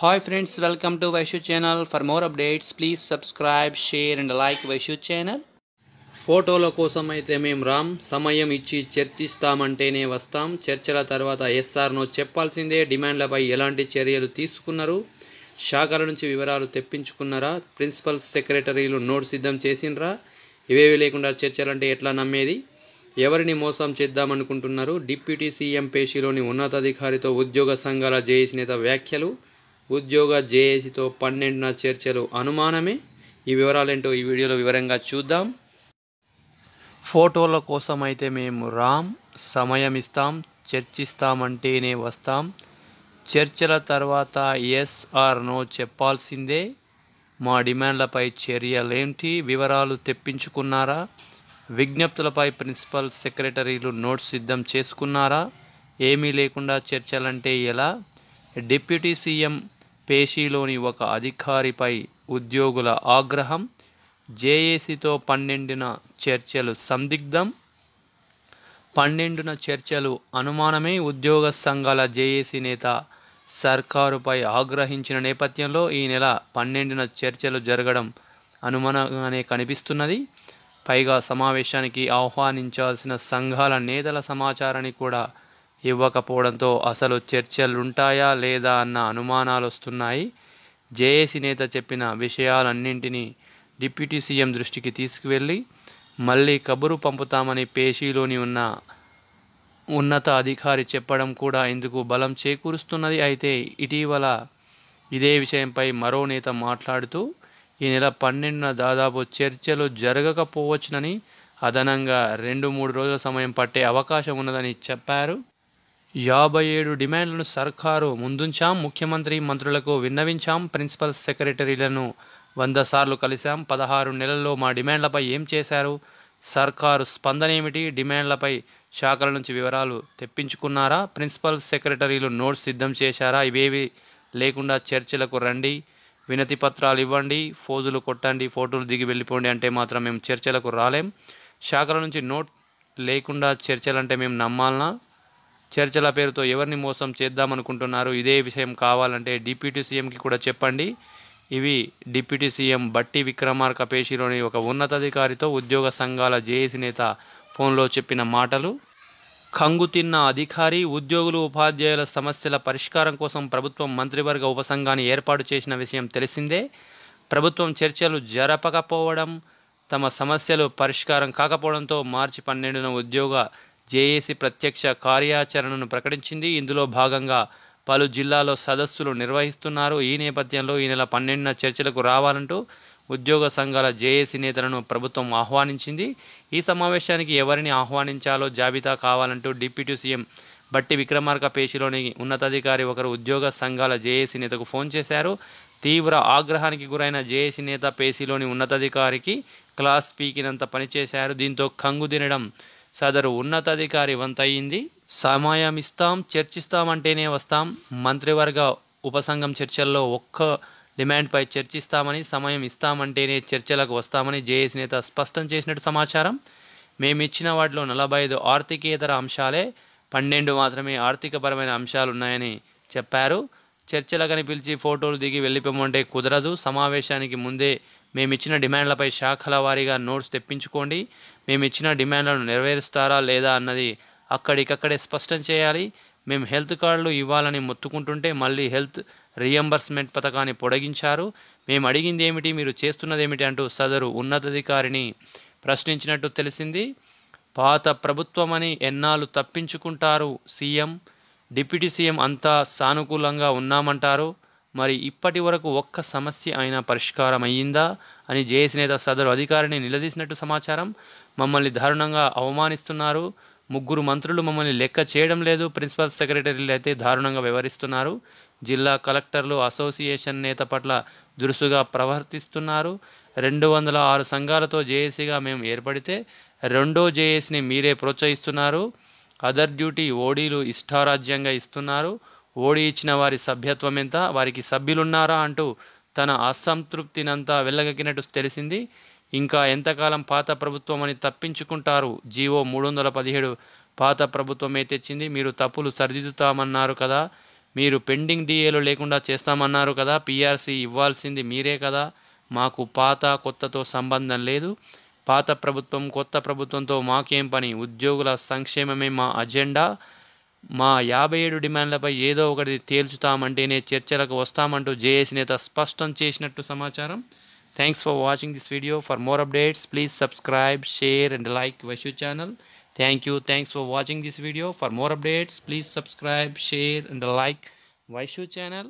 Hi friends, welcome to Vaishu channel. For more updates, please subscribe, share and like Vaishu channel. ఫోటోల కోసం అయితే మేము రామ్, సమయం ఇచ్చి చర్చిస్తామంటేనే వస్తాం. చర్చల తర్వాత ఎస్ఆర్నో చెప్పాల్సిందే. డిమాండ్లపై ఎలాంటి చర్యలు తీసుకున్నారు, శాఖల నుంచి వివరాలు తెప్పించుకున్నారా, ప్రిన్సిపల్ సెక్రటరీలు నోట్ సిద్ధం చేసినరా, ఇవేవి లేకుండా చర్చలంటే ఎట్లా నమ్మేది, ఎవరిని మోసం చేద్దామనుకుంటున్నారు, డిప్యూటీ సీఎం పేషీలోని ఉన్నతాధికారితో ఉద్యోగ సంఘాల జేఏసీ నేత వ్యాఖ్యలు, ఉద్యోగ జేఏసీతో 12న చర్చలు అనుమానమే. ఈ వివరాలేంటో ఈ వీడియోలో వివరంగా చూద్దాం. ఫోటోల కోసం అయితే మేము రామ్, సమయం ఇస్తాం, చర్చిస్తామంటేనే వస్తాం. చర్చల తర్వాత ఎస్ ఆర్ నో చెప్పాల్సిందే. మా డిమాండ్లపై చర్యలేంటి, వివరాలు తెప్పించుకున్నారా, విజ్ఞప్తులపై ప్రిన్సిపల్ సెక్రటరీలు నోట్స్ సిద్ధం చేసుకున్నారా, ఏమీ లేకుండా చర్చలంటే ఎలా, డిప్యూటీ సీఎం పేషీలోని ఒక అధికారిపై ఉద్యోగుల ఆగ్రహం, జేఏసీతో 12న చర్చలు సందిగ్ధం, 12న చర్చలు అనుమానమే. ఉద్యోగ సంఘాల జేఏసీ నేత సర్కారుపై ఆగ్రహించిన నేపథ్యంలో ఈ నెల 12న చర్చలు జరగడం అనుమానంగానే కనిపిస్తున్నది. పైగా సమావేశానికి ఆహ్వానించాల్సిన సంఘాల నేతల సమాచారాన్ని కూడా ఇవ్వకపోవడంతో అసలు చర్చలుంటాయా లేదా అన్న అనుమానాలు వస్తున్నాయి. జేఏసీ నేత చెప్పిన విషయాలన్నింటినీ డిప్యూటీ సీఎం దృష్టికి తీసుకువెళ్ళి మళ్ళీ కబురు పంపుతామని పేషీలోని ఉన్న ఉన్నత అధికారి చెప్పడం కూడా ఇందుకు బలం చేకూరుస్తున్నది. అయితే ఇటీవల ఇదే విషయంపై మరో నేత మాట్లాడుతూ ఈ నెల 12న దాదాపు చర్చలు జరగకపోవచ్చునని, అదనంగా 2-3 రోజుల సమయం పట్టే అవకాశం ఉన్నదని చెప్పారు. 57 డిమాండ్లను సర్కారు ముందుంచాం, ముఖ్యమంత్రి మంత్రులకు విన్నవించాం, ప్రిన్సిపల్ సెక్రటరీలను 100 సార్లు కలిశాం, 16 నెలల్లో మా డిమాండ్లపై ఏం చేశారు, సర్కారు స్పందన ఏమిటి, డిమాండ్లపై శాఖల నుంచి వివరాలు తెప్పించుకున్నారా, ప్రిన్సిపల్ సెక్రటరీలు నోట్స్ సిద్ధం చేశారా, ఇవేవి లేకుండా చర్చలకు రండి, వినతి పత్రాలు ఇవ్వండి, ఫోజులు కొట్టండి, ఫోటోలు దిగి వెళ్ళిపోండి అంటే మాత్రం మేము చర్చలకు రాలేం. శాఖల నుంచి నోట్ లేకుండా చర్చలంటే మేము నమ్మాలనా, చర్చల పేరుతో ఎవరిని మోసం చేద్దామనుకుంటున్నారు, ఇదే విషయం కావాలంటే డిప్యూటీ సీఎంకి కూడా చెప్పండి. ఇవి డిప్యూటీ సీఎం బట్టి విక్రమార్క పేషీలోని ఒక ఉన్నతాధికారితో ఉద్యోగ సంఘాల జేఏసీ నేత ఫోన్లో చెప్పిన మాటలు. కంగుతిన్న అధికారి, ఉద్యోగులు ఉపాధ్యాయుల సమస్యల పరిష్కారం కోసం ప్రభుత్వం మంత్రివర్గ ఉపసంఘాన్ని ఏర్పాటు చేసిన విషయం తెలిసిందే. ప్రభుత్వం చర్చలు జరపకపోవడం, తమ సమస్యలు పరిష్కారం కాకపోవడంతో మార్చి 12న ఉద్యోగ జేఏసీ ప్రత్యక్ష కార్యాచరణను ప్రకటించింది. ఇందులో భాగంగా పలు జిల్లాల్లో సదస్సులు నిర్వహిస్తున్నారు. ఈ నేపథ్యంలో ఈ నెల 12న చర్చలకు రావాలంటూ ఉద్యోగ సంఘాల జేఏసీ నేతలను ప్రభుత్వం ఆహ్వానించింది. ఈ సమావేశానికి ఎవరిని ఆహ్వానించాలో జాబితా కావాలంటూ డిప్యూటీ సీఎం బట్టి విక్రమార్క పేషీలోని ఉన్నతాధికారి ఒకరు ఉద్యోగ సంఘాల జేఏసీ నేతకు ఫోన్ చేశారు. తీవ్ర ఆగ్రహానికి గురైన జేఏసీ నేత పేషీలోని ఉన్నతాధికారికి క్లాస్ పీకినంత పనిచేశారు. దీంతో కంగు తినడం సదరు ఉన్నతాధికారి వంతయింది. సమయం ఇస్తాం, చర్చిస్తామంటేనే వస్తాం, మంత్రివర్గ ఉపసంఘం చర్చల్లో ఒక్క డిమాండ్పై చర్చిస్తామని, సమయం ఇస్తామంటేనే చర్చలకు వస్తామని జేఏసీ నేత స్పష్టం చేసినట్టు సమాచారం. మేమిచ్చిన వాటిలో 45 ఆర్థికేతర అంశాలే, 12 మాత్రమే ఆర్థికపరమైన అంశాలున్నాయని చెప్పారు. చర్చలకని పిలిచి ఫోటోలు దిగి వెళ్ళిపోమంటే కుదరదు. సమావేశానికి ముందే మేమిచ్చిన డిమాండ్లపై శాఖల వారీగా నోట్స్ తెప్పించుకోండి, మేమిచ్చిన డిమాండ్లను నెరవేరుస్తారా లేదా అన్నది అక్కడికక్కడే స్పష్టం చేయాలి. మేము హెల్త్ కార్డులు ఇవ్వాలని మొత్తుకుంటుంటే మళ్ళీ హెల్త్ రీఎంబర్స్మెంట్ పథకాన్ని పొడిగించారు. మేము అడిగింది ఏమిటి, మీరు చేస్తున్నదేమిటి అంటూ సదరు ఉన్నతాధికారిని ప్రశ్నించినట్టు తెలిసింది. పాత ప్రభుత్వమని ఎన్నాళ్ళు తప్పించుకుంటారు సీఎం, డిప్యూటీ సీఎం అంతా సానుకూలంగా ఉన్నామంటారు, మరి ఇప్పటి వరకు ఒక్క సమస్య అయినా పరిష్కారం అయ్యిందా అని జేఏసీ నేత సదరు అధికారిని నిలదీసినట్టు సమాచారం. మమ్మల్ని దారుణంగా అవమానిస్తున్నారు, 3 మంత్రులు మమ్మల్ని లెక్క చేయడం లేదు, ప్రిన్సిపల్ సెక్రటరీలు అయితే దారుణంగా వ్యవహరిస్తున్నారు, జిల్లా కలెక్టర్లు అసోసియేషన్ నేత పట్ల దురుసుగా ప్రవర్తిస్తున్నారు, 206 సంఘాలతో జేఏసీగా మేము ఏర్పడితే రెండో జేఏసీని మీరే ప్రోత్సహిస్తున్నారు, అదర్ డ్యూటీ ఓడీలు ఇష్టారాజ్యంగా ఇస్తున్నారు, ఓడి ఇచ్చిన వారి సభ్యత్వం ఎంత, వారికి సభ్యులున్నారా అంటూ తన అసంతృప్తినంతా వెళ్ళగక్కినట్టు తెలిసింది. ఇంకా ఎంతకాలం పాత ప్రభుత్వం అని తప్పించుకుంటారు, జీవో 317 పాత ప్రభుత్వమే తెచ్చింది, మీరు తప్పులు సరిదిద్దుతామన్నారు కదా, మీరు పెండింగ్ డిఏలు లేకుండా చేస్తామన్నారు కదా, పిఆర్సీ ఇవ్వాల్సింది మీరే కదా, మాకు పాత కొత్తతో సంబంధం లేదు, పాత ప్రభుత్వం కొత్త ప్రభుత్వంతో మాకేం పని, ఉద్యోగుల సంక్షేమమే మా అజెండా, మా 57 డిమాండ్లపై ఏదో ఒకటి తేల్చుతామంటేనే చర్చలకు వస్తామంటూ జేఏసీ నేత స్పష్టం చేసినట్టు సమాచారం. Thanks for watching this video. For more updates please subscribe, share and like వైశ్యూ channel. Thank you. Thanks for watching this video. For more updates, please subscribe, share and like Vaishyu channel.